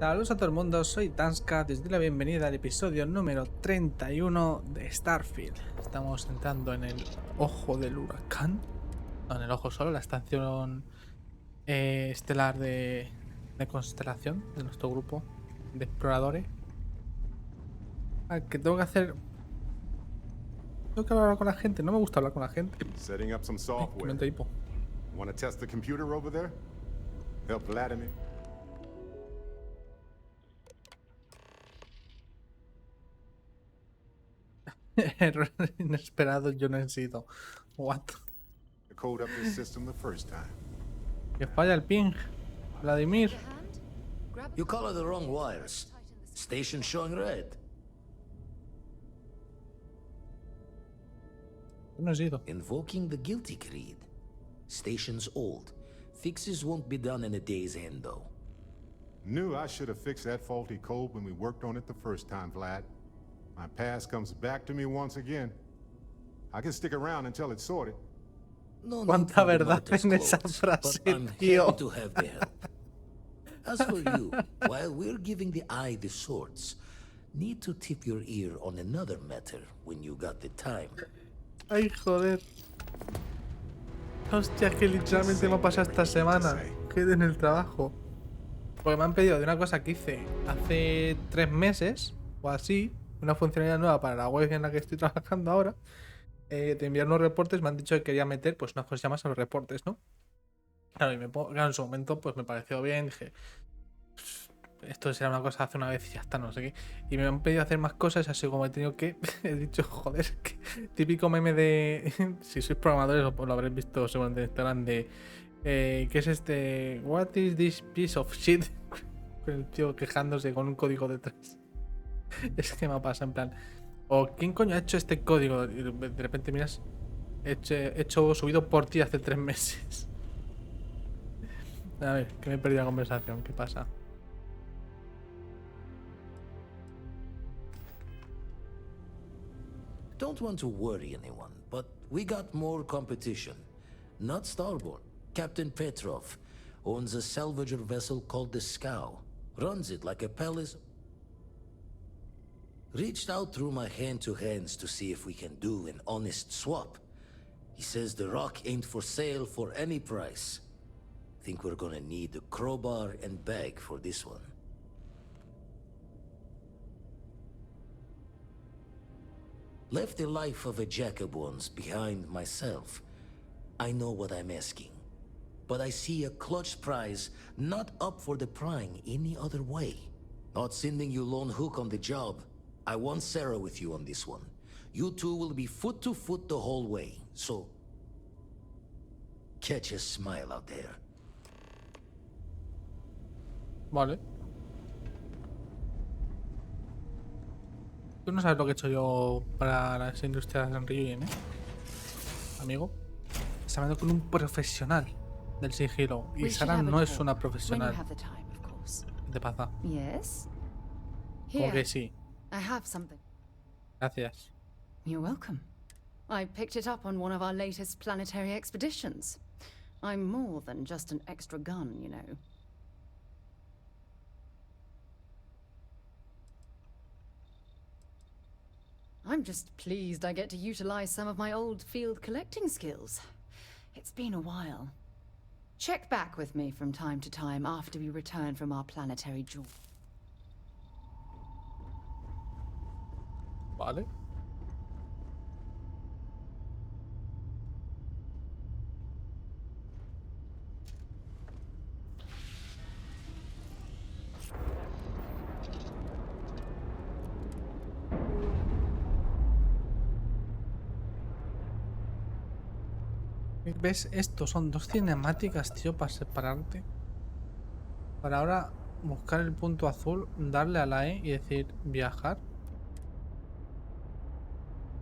Saludos a todo el mundo, soy Tanska, desde la bienvenida al episodio número 31 de Starfield. Estamos entrando en el ojo del huracán, no en el ojo solo, la estación estelar de constelación de nuestro grupo de exploradores. Que tengo que hacer... Tengo que hablar con la gente, no me gusta hablar con la gente. Setting up some Que software. me entro hipo. Want to test the computer over there? Help Vladimir. Error inesperado, yo no he sido. What? To code up this system the first time. Que falla el ping, Vladimir. You color the wrong wires. Station showing red. Yo no he sido. Invoking the guilty creed. Station's old. Fixes won't be done in a day's end, though. Knew I should have fixed that faulty code when we worked on it the first time, Vlad. My past comes back to me once again. I can stick around until it's sorted. No need Cuánta for the verdad martyr's en esa clothes, frase, but I'm tío. happy to have the help. As for you, while we're giving the eye the swords, need to tip your ear on another matter when you got the time. Ay, joder. Hostia, que literalmente me ha pasado esta semana. Quedé en el trabajo. Porque me han pedido de una cosa que hice hace 3 meses o así, una funcionalidad nueva para la web en la que estoy trabajando ahora. De enviar unos reportes, me han dicho que quería meter pues unas cosas más a los reportes, ¿no? Claro, claro, en su momento pues me pareció bien, dije, esto será una cosa hace una vez y ya está, no sé qué. Y me han pedido hacer más cosas, así como he tenido que... He dicho, joder, que típico meme de... Si sois programadores lo habréis visto seguramente en Instagram de... ¿qué es este? What is this piece of shit? Con el tío quejándose con un código detrás. Es que me pasa en plan... ¿O quién coño ha hecho este código? Y de repente miras... subido por ti hace 3 meses. A ver, que me he perdido la conversación, ¿qué pasa? Don't want to worry anyone, but we got more competition. Not Starborn. Captain Petrov owns a salvager vessel called the Scow. Runs it like a palace. Reached out through my hand-to-hands to see if we can do an honest swap. He says the rock ain't for sale for any price. Think we're gonna need a crowbar and bag for this one. Left the life of a Jacob once behind myself. I know what I'm asking. But I see a clutch prize not up for the prying any other way. Not sending you lone hook on the job. I want Sarah with you on this one. You two will be foot to foot the whole way, so... Catch a smile out there. Vale. Tú no sabes lo que he hecho yo para las industrias de Reunion, ¿eh? Amigo. Estás hablando con un profesional del sigilo. Y Sara no es una profesional. ¿Qué te pasa? Yes. Como que sí. I have something. Gracias. You're welcome. I picked it up on one of our latest planetary expeditions. I'm more than just an extra gun, you know. I'm just pleased I get to utilize some of my old field collecting skills. It's been a while. Check back with me from time to time after we return from our planetary jaunt. Vale. ¿Ves? Esto son 2 cinemáticas, tío, para separarte. Para ahora buscar el punto azul, darle a la E y decir viajar.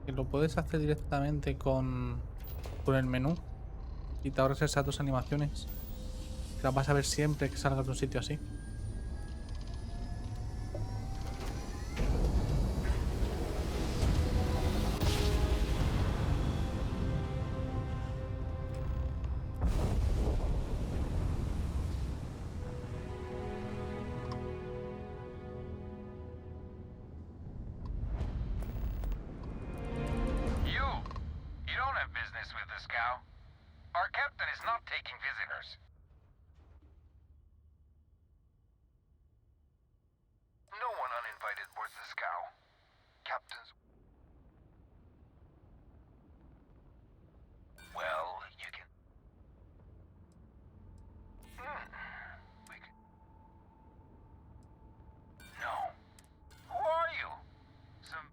Que lo puedes hacer directamente con el menú. Y te ahorras esas 2 animaciones. Que las vas a ver siempre que salgas de un sitio así. business with the scow. Our captain is not taking visitors. No one uninvited boards the scow. Captain's... Well, you can... We can... No. Who are you? Some...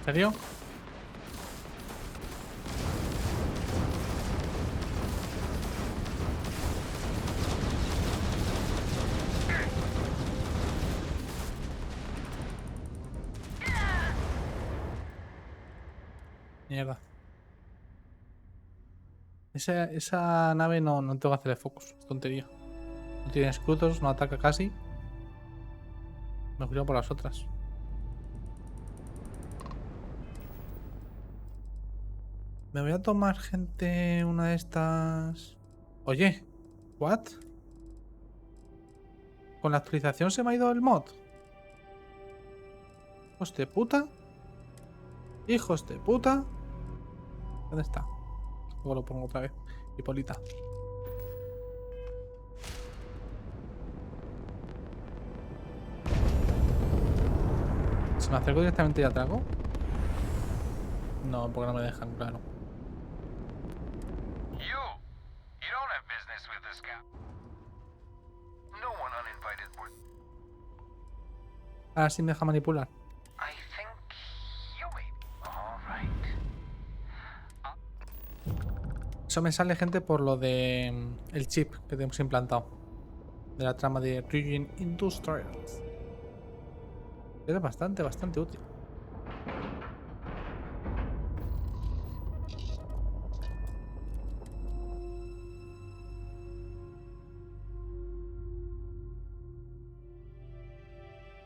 ¿En serio? Mierda. Esa nave no tengo que hacerle focus. Es tontería. No tiene escudos, no ataca casi. Me cuido por las otras. Me voy a tomar, gente, una de estas... Oye, ¿what? ¿Con la actualización se me ha ido el mod? ¿Hijos de puta? ¿Hijos de puta? ¿Dónde está? Luego lo pongo otra vez. Hipolita. ¿Se me acerco directamente y atraco? No, porque no me dejan, claro. You don't have business with the scow. No one uninvited board... Ahora sí me deja manipular. I think you may be all right. Eso me sale, gente, por lo de el chip que tenemos implantado. De la trama de Region Industrials. Es bastante útil.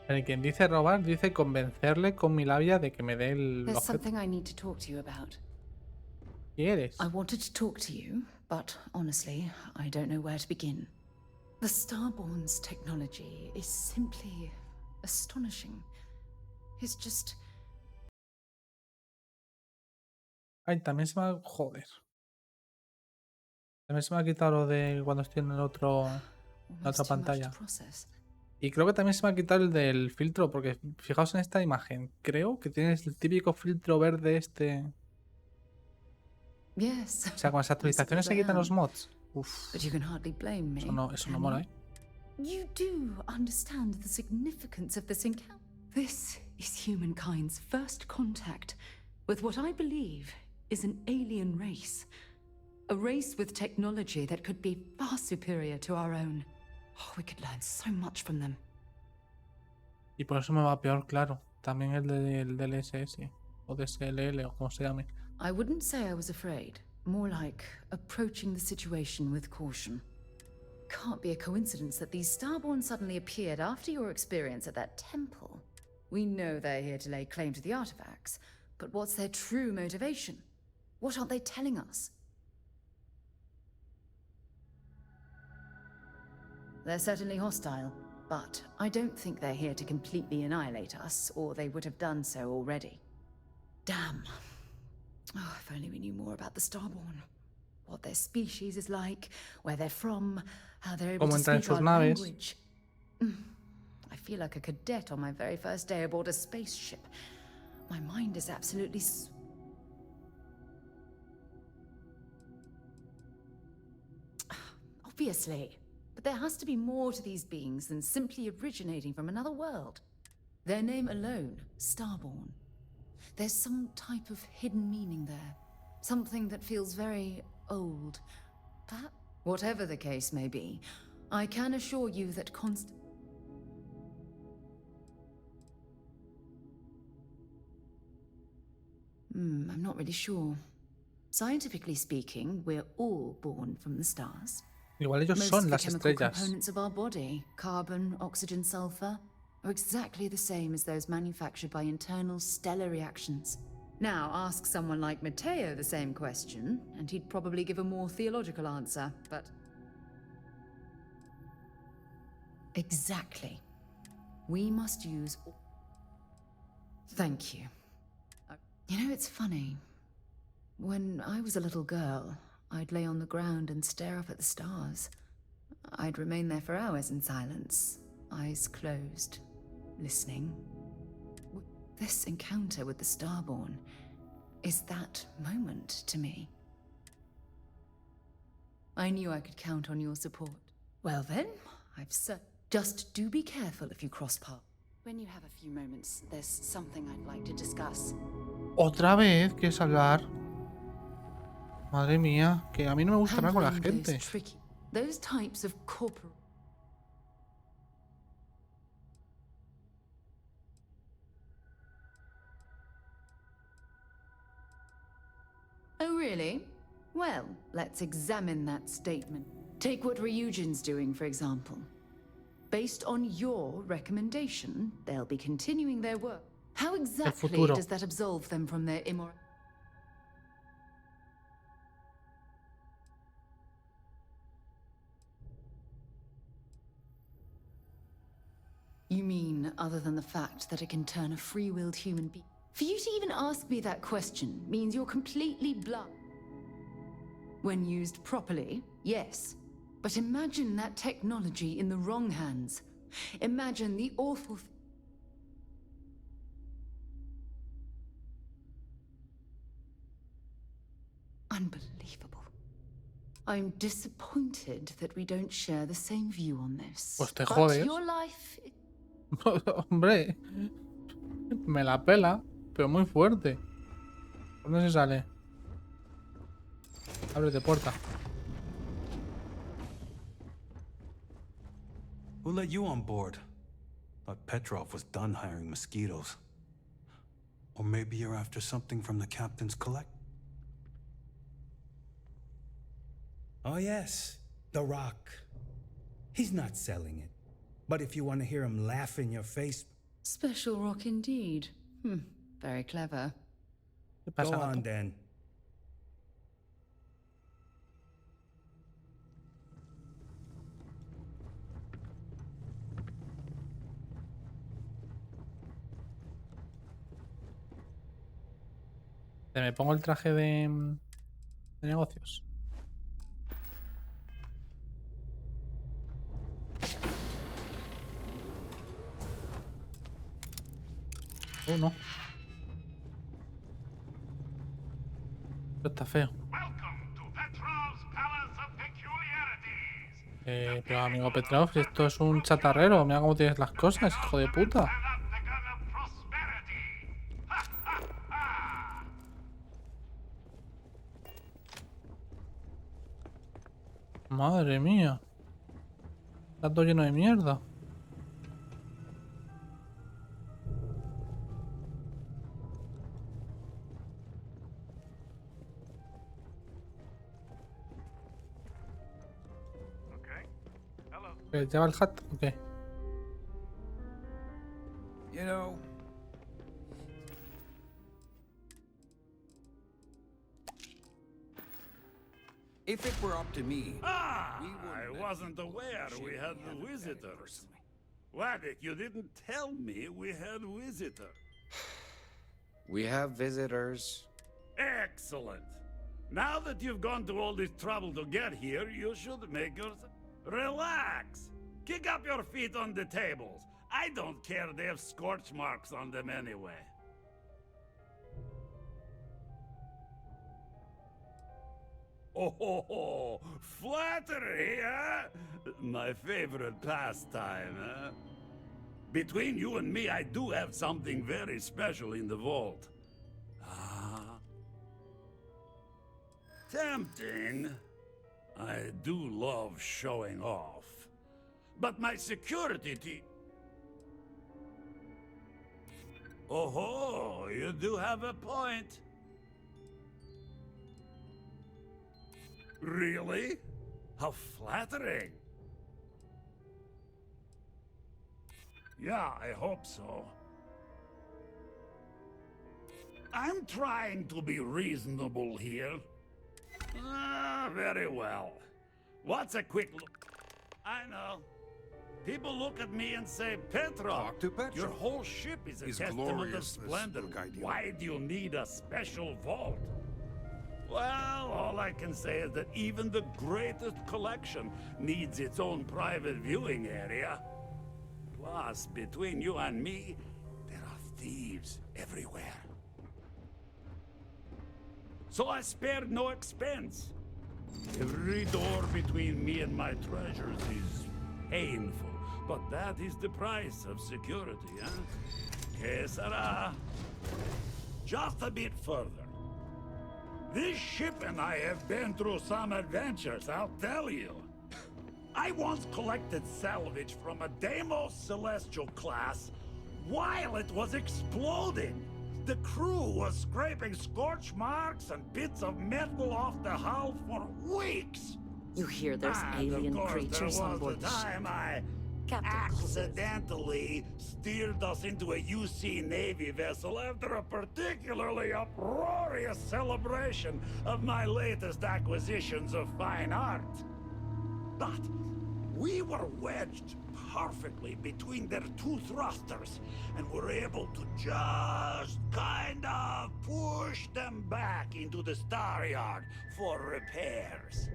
Pero quien dice robar, dice convencerle con mi labia de que me dé el There's objeto. something I need to talk to you about. ¿Quieres? I wanted to talk to you, but honestly, I don't know where to begin. The Starborn's technology is simply astonishing. It's just... Ay, también se me ha... Joder. También se me ha quitado lo de cuando estoy en el otro... en la otra almost too much to pantalla. process. Y creo que también se me ha quitado el del filtro, porque fijaos en esta imagen. Creo que tienes el típico filtro verde este... Yes. O sea, con las actualizaciones se quitan los mods. Uf. But you can hardly blame me. Eso no can mola, you? ¿eh? You do understand the significance of this encounter. This is humankind's first contact with what I believe is an alien race. A race with technology that could be far superior to our own. Oh, we could learn so much from them. Y por eso me va peor, claro. También el del SS. O DSLL, o como se llame. I wouldn't say I was afraid. More like approaching the situation with caution. Can't be a coincidence that these Starborn suddenly appeared after your experience at that temple. We know they're here to lay claim to the artifacts, but what's their true motivation? What aren't they telling us? They're certainly hostile, but I don't think they're here to completely annihilate us, or they would have done so already. Damn. Oh, if only we knew more about the Starborn. What their species is like, where they're from, how they're able Cómo to entran en speak sus our naves. language. I feel like a cadet on my very first day aboard a spaceship. My mind is absolutely obviously. But there has to be more to these beings than simply originating from another world. Their name alone, Starborn. There's some type of hidden meaning there. Something that feels very old. Perhaps, whatever the case may be, I can assure you that I'm not really sure. Scientifically speaking, we're all born from the stars. Igual ellos Most son of the las chemical estrellas. components of our body, carbon, oxygen, sulfur, are exactly the same as those manufactured by internal stellar reactions. Now, ask someone like Matteo the same question, and he'd probably give a more theological answer, but... Exactly. We must use... Thank you. You know, it's funny. When I was a little girl, I'd lay on the ground and stare up at the stars. I'd remain there for hours in silence, eyes closed, listening. This encounter with the Starborn is that moment to me. I knew I could count on your support. Well then, I've said. Just do be careful if you cross paths. When you have a few moments, there's something I'd like to discuss. ¿Otra vez quieres hablar? Madre mía, que a mí no me gusta hablar con la Handling gente. those tricky, those types of corporal. Oh, really? Well, let's examine that statement. Take what Ryujin's doing, for example. Based on your recommendation, they'll be continuing their work. How exactly futuro. does that absolve them from their immoral? You mean other than the fact that it can turn a free-willed human being? For you to even ask me that question means you're completely blind. When used properly, yes. But imagine that technology in the wrong hands. Imagine the awful... Unbelievable. I'm disappointed that we don't share the same view on this. Pues te But jodes. your life... Hombre, me la pela, pero muy fuerte. ¿Por dónde se sale? Ábrete puerta. Who let you on board? Thought Petrov was done hiring mosquitoes. Or maybe you're after something from the captain's collect? Oh yes, the rock. He's not selling it. But if you want to hear him laugh in your face, Special rock indeed. Very clever. ¿Qué pasa, go gato? on then. Me pongo el traje de negocios. No. Esto está feo. Welcome to Petrov's Palace of Peculiarities. Pero amigo Petrov, esto es un chatarrero. Mira cómo tienes las cosas, hijo de puta. Panopticon of prosperity. Ha ha ha! Madre mía. Está todo lleno de mierda. Okay. Hello. ¿Lleva el hat o qué? You know, if it were up to me, I wasn't aware we had visitors. Wadik, you didn't tell me we had visitors. we have visitors. Excellent. Now that you've gone to all this trouble to get here, you should make yourself... Relax. Kick up your feet on the tables. I don't care they have scorch marks on them anyway. Oh, flattery, huh? My favorite pastime, huh? Between you and me, I do have something very special in the vault. Ah. Tempting. I do love showing off. But my security team... Oh, you do have a point. Really? How flattering. Yeah, I hope so. I'm trying to be reasonable here. Very well. What's a quick look? I know. People look at me and say, Petrov, Talk to Petrov. your whole ship is a He's testament of glorious, this splendor. guy deal. Why do you need a special vault? Well, all I can say is that even the greatest collection needs its own private viewing area. Plus, between you and me, there are thieves everywhere. So I spared no expense. Every door between me and my treasures is painful, but that is the price of security, huh? Que sera? Just a bit further. This ship and I have been through some adventures, I'll tell you. I once collected salvage from a Deimos Celestial class while it was exploding. The crew was scraping scorch marks and bits of metal off the hull for weeks. You hear there's alien creatures on board the time I accidentally steered us into a UC Navy vessel after a particularly uproarious celebration of my latest acquisitions of fine art. But we were wedged perfectly between their two thrusters and were able to just kind of push them back into the star yard for repairs.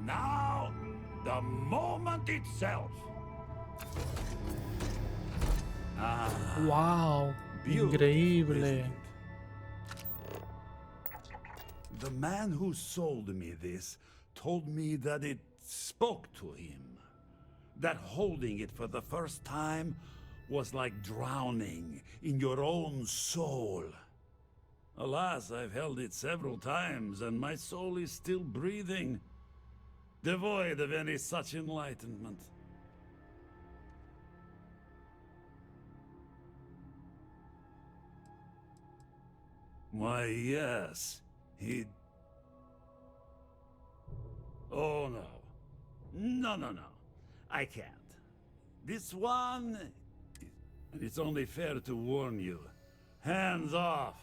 Now, the moment itself. Wow, Beautiful, increíble. isn't it? The man who sold me this told me that it spoke to him. That holding it for the first time was like drowning in your own soul. Alas, I've held it several times, and my soul is still breathing, devoid of any such enlightenment. Why, yes, he... Oh, no. No. I can't. This one... And it's only fair to warn you. Hands off.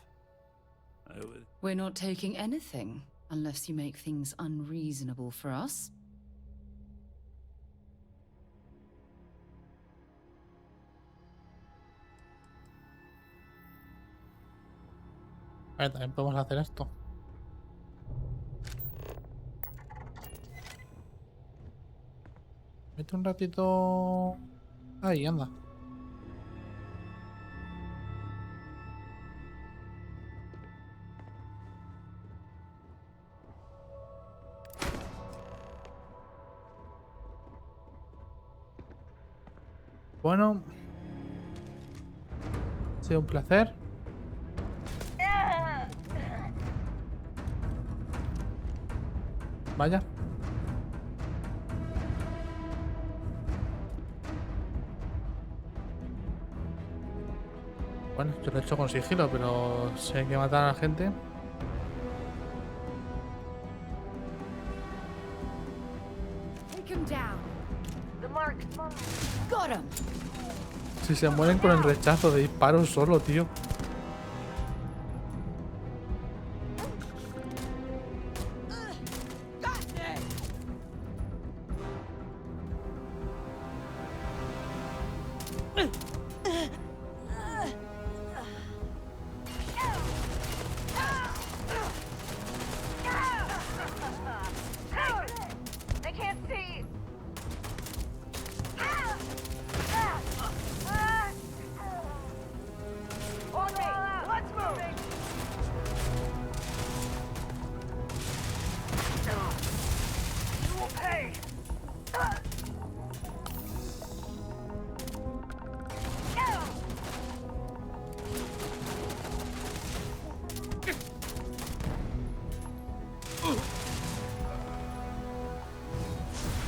I would... We're not taking anything, unless you make things unreasonable for us. A ver, también podemos hacer esto. Mete un ratito... Ahí, anda. Bueno. Ha sido un placer. Vaya. Bueno, yo lo he hecho con sigilo, pero si hay que matar a la gente. Take him down. The mark. Got him. Si se mueren con el rechazo de disparos solo, tío.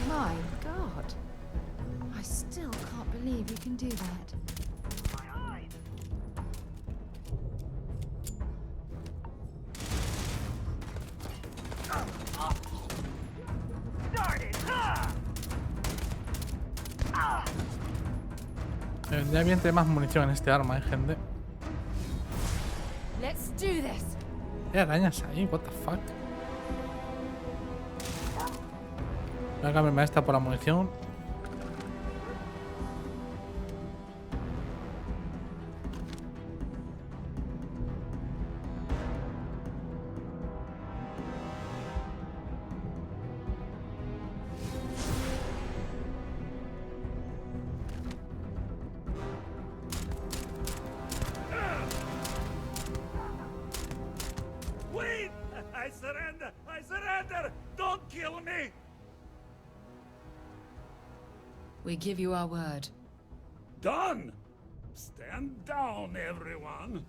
My God. I still can't believe you can do that. vendría bien tener más munición en este arma, gente. Let's do this. ¿Qué arañas ahí? What the fuck. Voy a cambiarme esta por la munición. Wait! I surrender! I surrender! Don't kill me! We give you our word. Done! Stand down, everyone.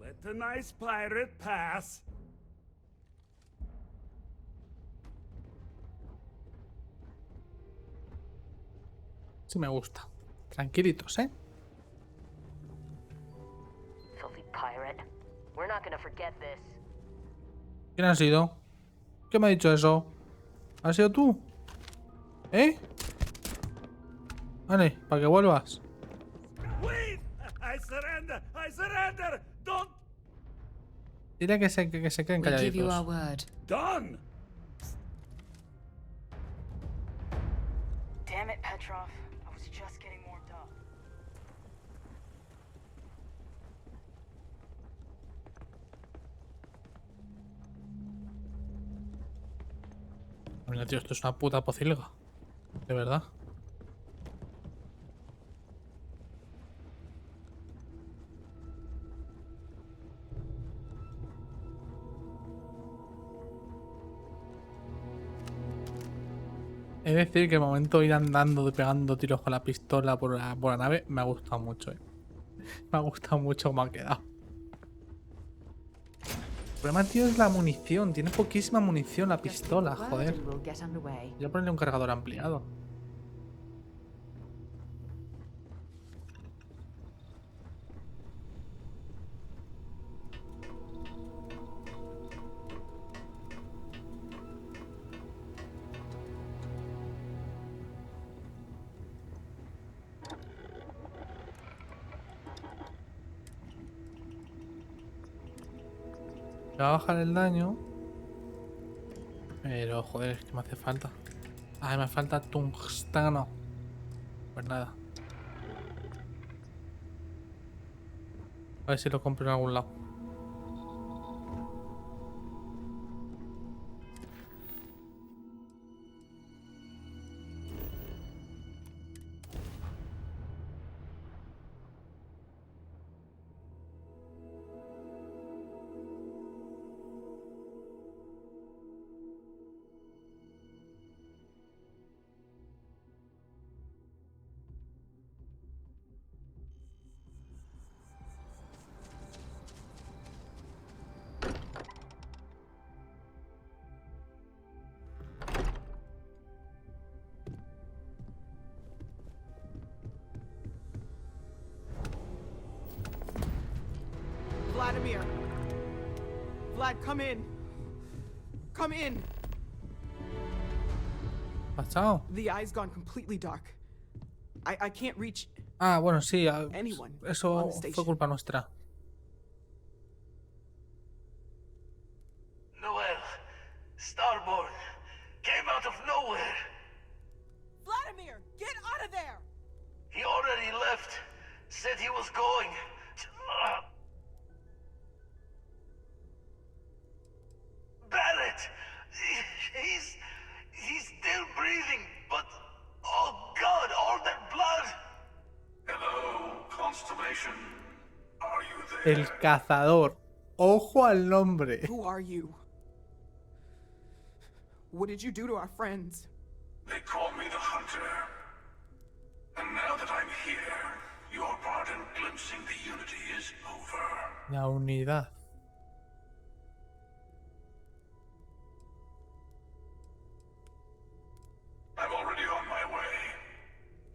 Let the nice pirate pass. Sí me gusta. Tranquilitos, ¿eh? Filthy pirate. We're not gonna forget this. ¿Quién ha sido? ¿Qué me ha dicho eso? ¿Has sido tú? ¿Eh? Vale, para que vuelvas. Wait! I surrender! I surrender! Don't... Dile que se queden We give you our calladitos. word. Done! Damn it, Petrov. I was just getting warmed up. Mira, tío, esto es una puta pocilga. De verdad. He de decir que el momento de ir andando, de pegando tiros con la pistola por la nave, me ha gustado mucho, Me ha gustado mucho cómo ha quedado. El problema, tío, es la munición. Tiene poquísima munición la pistola, joder. Voy a ponerle un cargador ampliado. Me va a bajar el daño. Pero, joder, es que me hace falta. Ah, me falta tungsteno. Pues nada. A ver si lo compro en algún lado. Vladimir! Vlad, come in! Come in! ¿Pasado? The eye's gone completely dark. I can't reach Ah, bueno, sí. anyone on Eso the fue station. culpa nuestra. Noel, Starborn, came out of nowhere. Vladimir, get out of there! He already left. Said he was going. Barrett! He's still breathing, but oh God, all that blood! Hello, Constellation. Are you there? El cazador. Ojo al nombre. Who are you? What did you do to our friends? They call me the Hunter. And now that I'm here, your part in glimpsing the Unity is over. La unidad. I'm already on my way.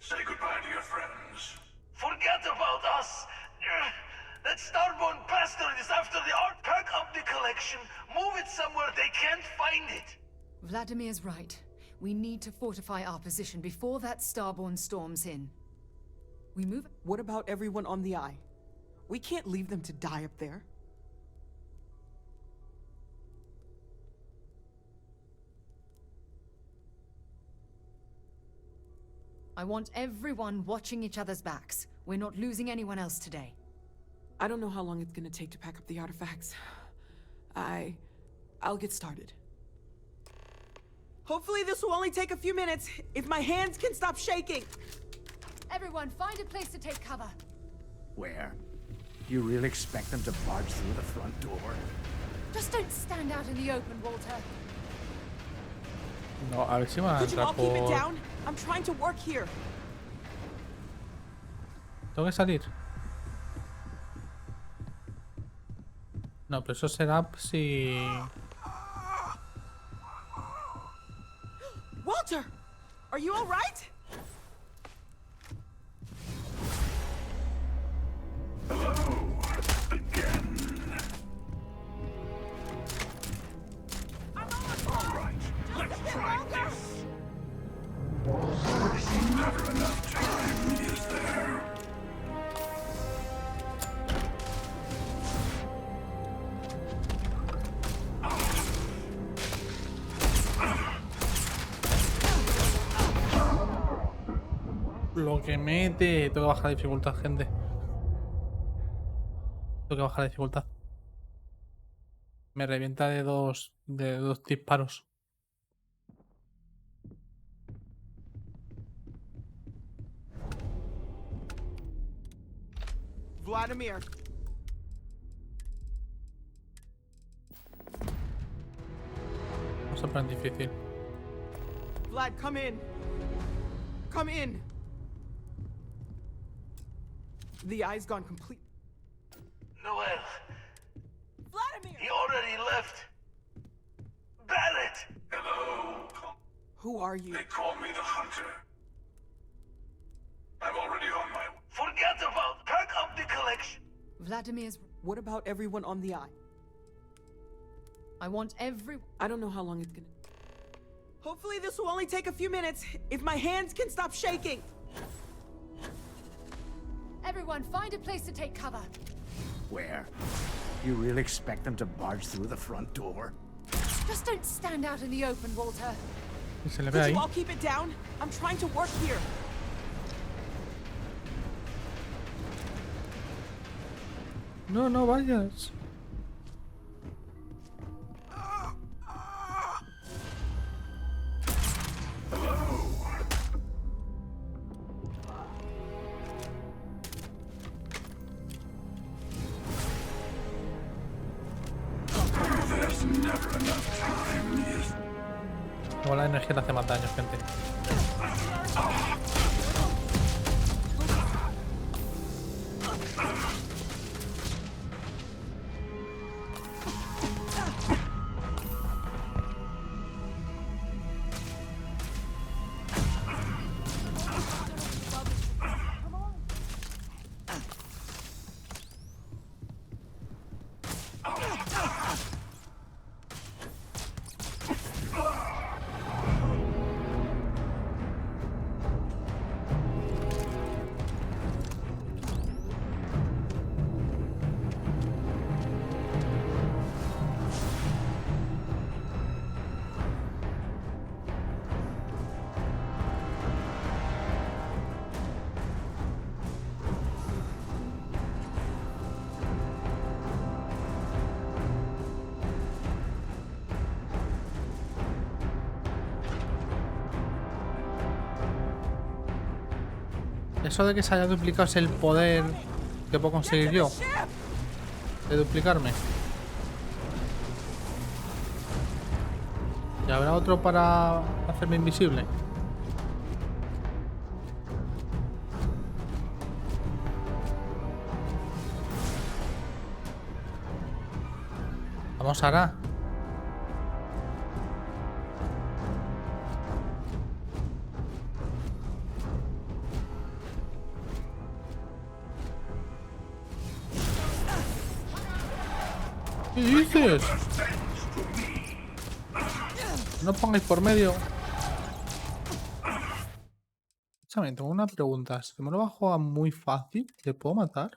Say goodbye to your friends. Forget about us! That Starborn bastard is after the art. Pack up the collection, move it somewhere they can't find it. Vladimir's right. We need to fortify our position before that Starborn storms in. We move. What about everyone on the eye? We can't leave them to die up there. I want everyone watching each other's backs. We're not losing anyone else today. I don't know how long it's gonna take to pack up the artifacts. I'll get started. Hopefully this will only take a few minutes, if my hands can stop shaking! Everyone, find a place to take cover. Where? You really expect them to barge through the front door? Just don't stand out in the open, Walter. No, a ver si me van a Could you all entrar keep it por... down? I'm trying to work here. Tengo que salir. No, pero eso será si... Walter! Are you alright? Lo que mete. Tengo que bajar la dificultad, gente. Tengo que bajar la dificultad. Me revienta de dos disparos. Vladimir. Vamos a poner difícil. Vlad, come in. Come in. The eye's gone complete. Noel. Vladimir! He already left. Barrett! Hello. Who are you? They call me the Hunter. I'm already on my way. Forget about. Pack up the collection. Vladimir's. What about everyone on the eye? I want every. I don't know how long it's gonna. Hopefully this will only take a few minutes, if my hands can stop shaking. Everyone, find a place to take cover. Where? You really expect them to barge through the front door? Just don't stand out in the open, Walter. Se le ve Could ahí. you all keep it down? I'm trying to work here. No, no vayas. Igual la energía le hace más daño, gente. Eso de que se haya duplicado es el poder que puedo conseguir yo. De duplicarme. ¿Y habrá otro para hacerme invisible? Vamos, Sara. ¿Qué dices? No pongáis por medio. Escúchame, tengo una pregunta. Si me lo bajo a muy fácil, ¿le puedo matar?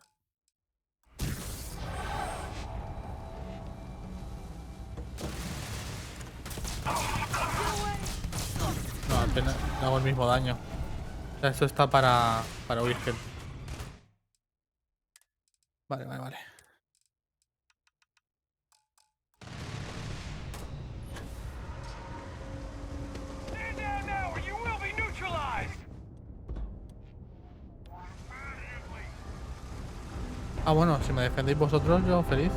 No, apenas le hago el mismo daño. O sea, esto está para huir, gente. Vale, vale, vale. Ah, bueno, si me defendéis vosotros, yo feliz.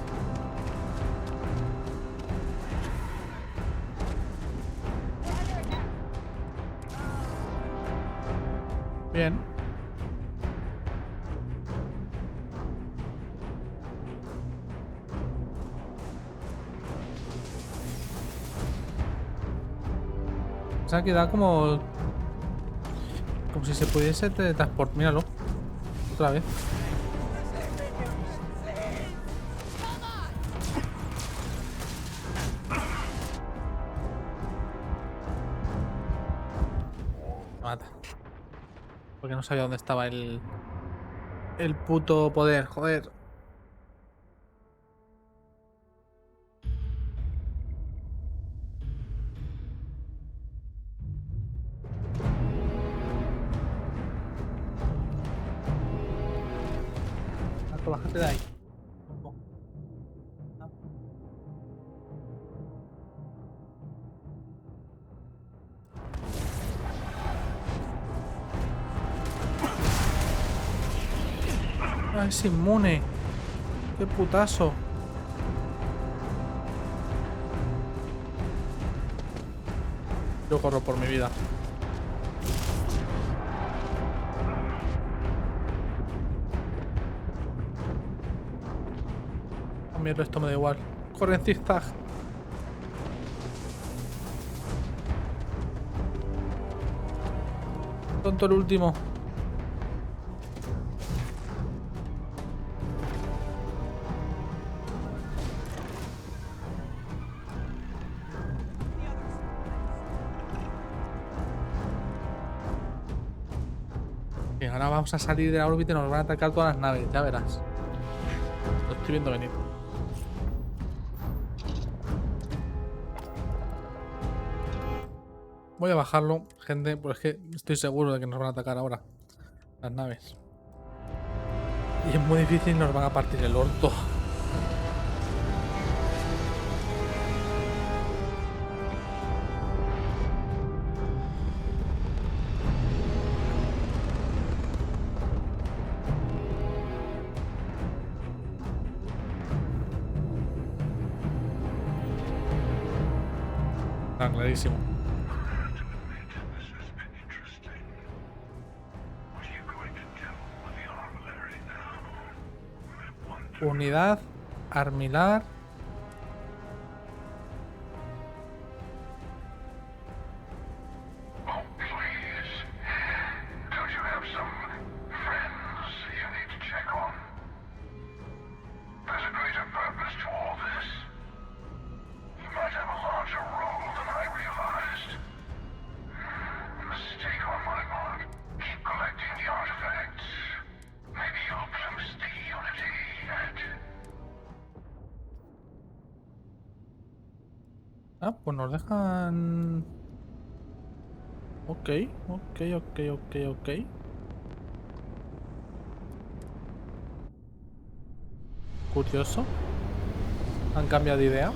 Bien. O sea, que da como si se pudiese teletransportar. Míralo. Otra vez. Me mata. Porque no sabía dónde estaba el puto poder, joder. Bájate de ahí. Ah, es inmune. Qué putazo. Yo corro por mi vida. A mí el resto me da igual. Corre en zigzag. Tonto el último. Y ahora vamos a salir de la órbita y nos van a atacar todas las naves, ya verás. Lo estoy viendo venir. Voy a bajarlo, gente, pues es que estoy seguro de que nos van a atacar ahora las naves. Y es muy difícil, nos van a partir el orto. Está clarísimo. Unidad, armilar. Ah, pues nos dejan... Ok. Curioso. Han cambiado de idea.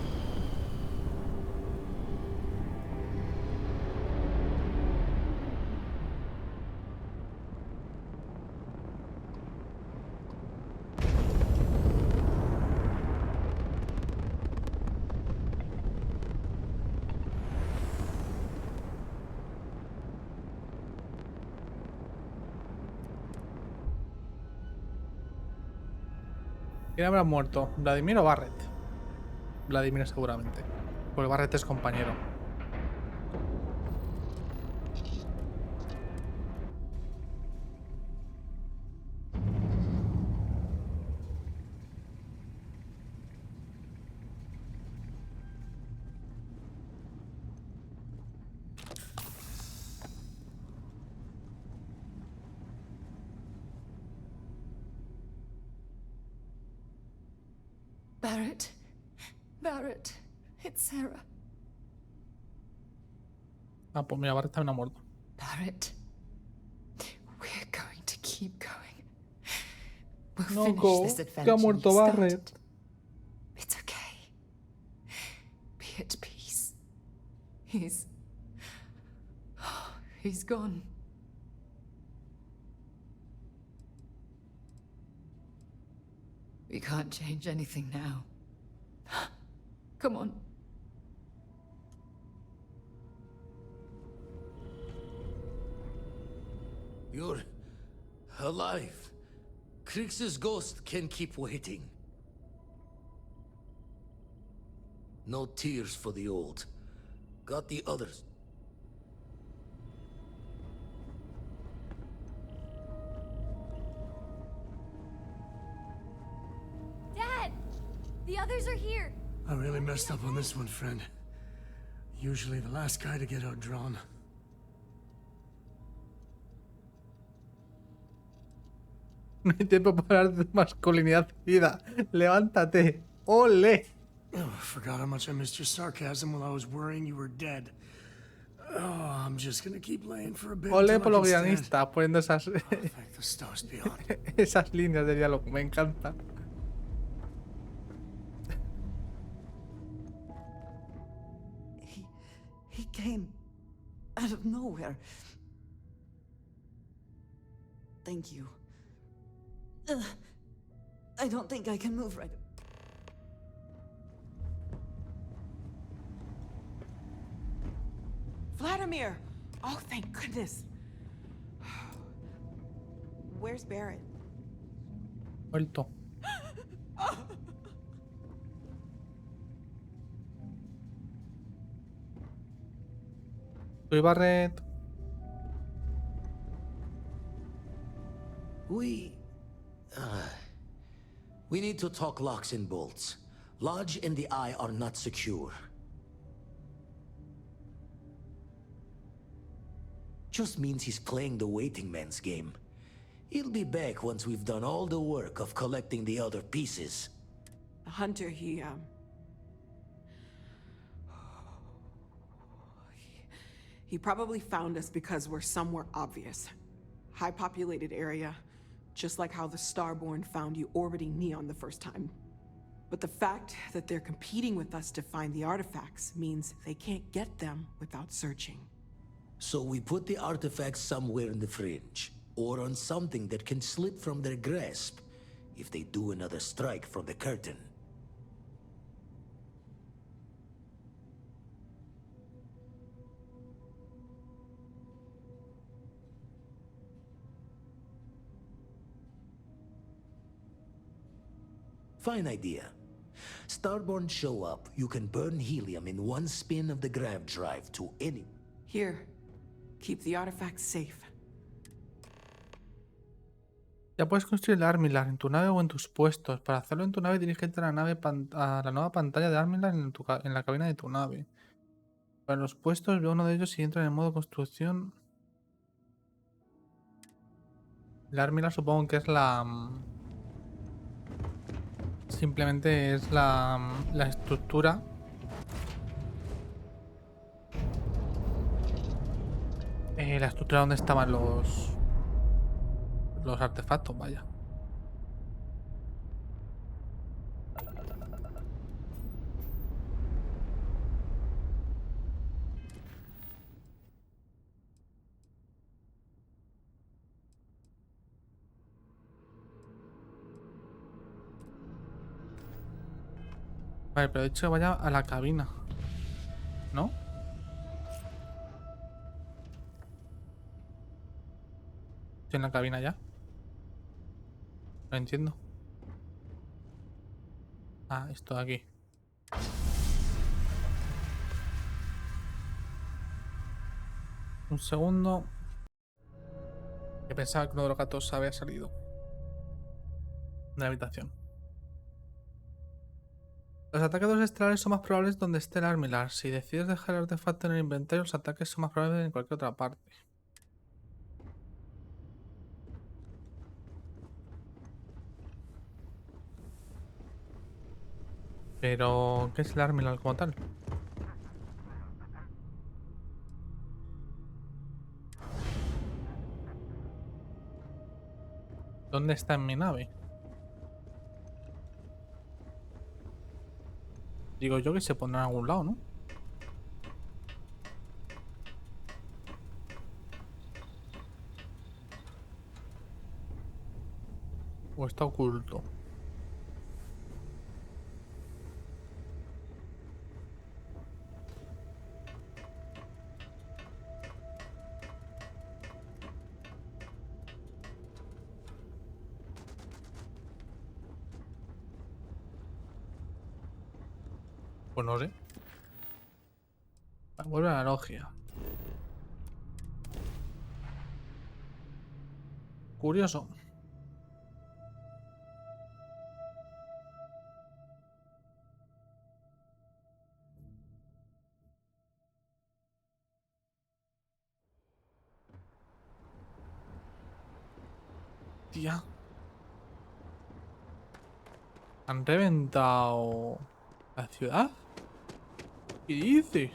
¿Quién habrá muerto? ¿Vladimir o Barret? Vladimir seguramente. Porque Barret es compañero. Barrett. Barrett. It's Sarah. Ah, pues mira, Barrett también ha muerto. Barrett. We're going to keep going. We'll No, finish go, this que adventure ha muerto you started. Barrett. It's okay. Be at peace. He's gone. We can't change anything now. Come on. You're alive. Krix's ghost can keep waiting. No tears for the old. Got the others. Dad! The others are here. I really messed up on this one, friend. Usually the last guy to get outdrawn. No hay tiempo para hablar de masculinidad y vida. Levántate. ¡Ole! Oh, I forgot how much I missed your sarcasm while I was worrying you were dead. Oh, I'm just gonna keep laying for a bit. Ole until por I los can stand. guionistas poniendo esas, Thank the stars beyond. esas líneas de diálogo. Me encanta. He came out of nowhere. Thank you. I don't think I can move right. Vladimir! Oh, thank goodness. Where's Barrett? Vuelto. Soy Barrett. We need to talk locks and bolts. Lodge and the Eye are not secure. Just means he's playing the waiting man's game. He'll be back once we've done all the work of collecting the other pieces. The hunter, he probably found us because we're somewhere obvious. High populated area, just like how the Starborn found you orbiting Neon the first time. But the fact that they're competing with us to find the artifacts means they can't get them without searching. So we put the artifacts somewhere in the fringe, or on something that can slip from their grasp if they do another strike from the curtain. Fine idea. Starborn show up, you can burn helium in one spin of the grav drive to any... Here, keep the artifacts safe. Ya puedes construir el Armilar en tu nave o en tus puestos. Para hacerlo en tu nave tienes que entrar a la nueva pantalla de Armilar en la cabina de tu nave. Para los puestos, ve uno de ellos y entra en el modo construcción. El Armilar supongo que es la... Simplemente es la estructura. La estructura donde estaban los artefactos, vaya. Vale, pero he dicho que vaya a la cabina, ¿no? Estoy en la cabina ya. No entiendo. Ah, esto de aquí. Un segundo. Que pensaba que uno de los gatos había salido de la habitación. Los ataques de los estelares son más probables donde esté el Armilar. Si decides dejar el artefacto en el inventario, los ataques son más probables en cualquier otra parte. Pero, ¿qué es el Arminal como tal? ¿Dónde está en mi nave? Digo yo que se pondrá en algún lado, ¿no? ¿O está oculto? Pues no sé. Vuelve a la logia. Curioso. Tía. ¿Han reventado la ciudad? ¿Qué dices?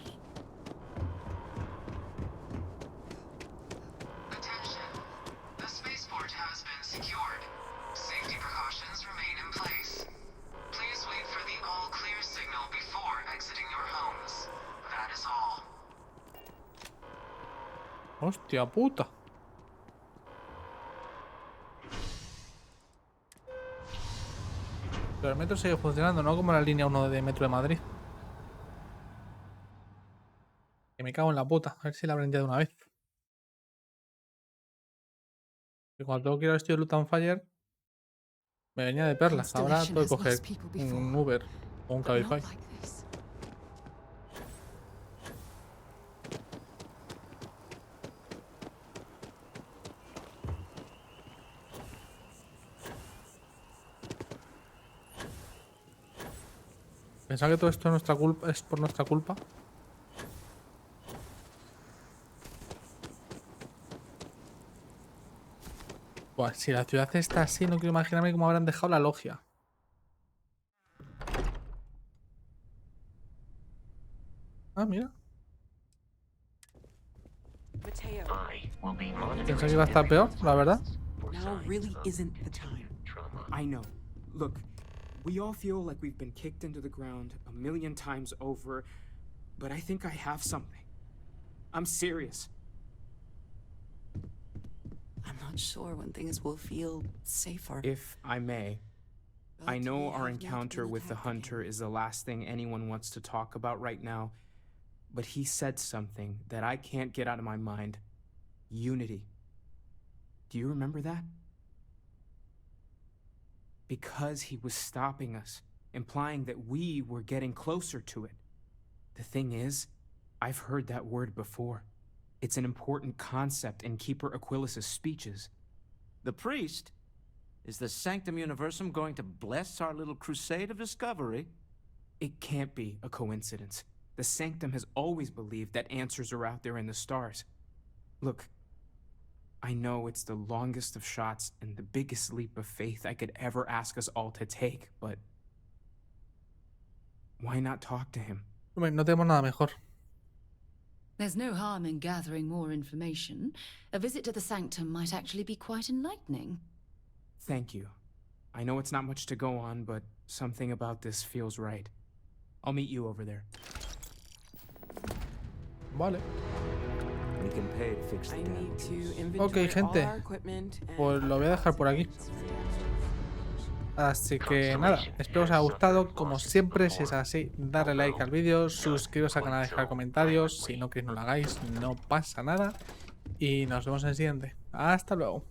Hostia puta. Pero el metro sigue funcionando, no como la línea 1 de metro de Madrid. Que me cago en la puta. A ver si la aprendí de una vez. Y cuando tengo que ir al estudio de Luton Fire, me venía de perlas. Ahora tengo que coger un Uber o un Cabify. Pensaba que todo esto es nuestra culpa, es por nuestra culpa. Buah, si la ciudad está así, no quiero imaginarme cómo habrán dejado la logia. Ah, mira. Pensé que iba a estar peor, la verdad. Now really isn't the time. I know. Look, we all feel like we've been kicked into the ground a million times over, but I think I have something. I'm serious. I'm not sure when things will feel safer. If I may, I know our encounter with the hunter is the last thing anyone wants to talk about right now, but he said something that I can't get out of my mind. Unity. Do you remember that? Because he was stopping us, implying that we were getting closer to it. The thing is, I've heard that word before. It's an important concept in Keeper Aquilas's speeches. The priest? Is the Sanctum Universum going to bless our little crusade of discovery? It can't be a coincidence. The Sanctum has always believed that answers are out there in the stars. Look, I know it's the longest of shots and the biggest leap of faith I could ever ask us all to take, but why not talk to him? No tenemos nada mejor. There's no harm in gathering more information. A visit to the Sanctum might actually be quite enlightening. Thank you. I know it's not much to go on, but something about this feels right. I'll meet you over there. Vale. We can pay to fix the damage. Ok, gente. Pues lo voy a dejar por aquí. Así que nada, espero os haya gustado. Como siempre, si es así, darle like al vídeo, suscribiros al canal, dejar comentarios. Si no queréis, no lo hagáis, no pasa nada. Y nos vemos en el siguiente. Hasta luego.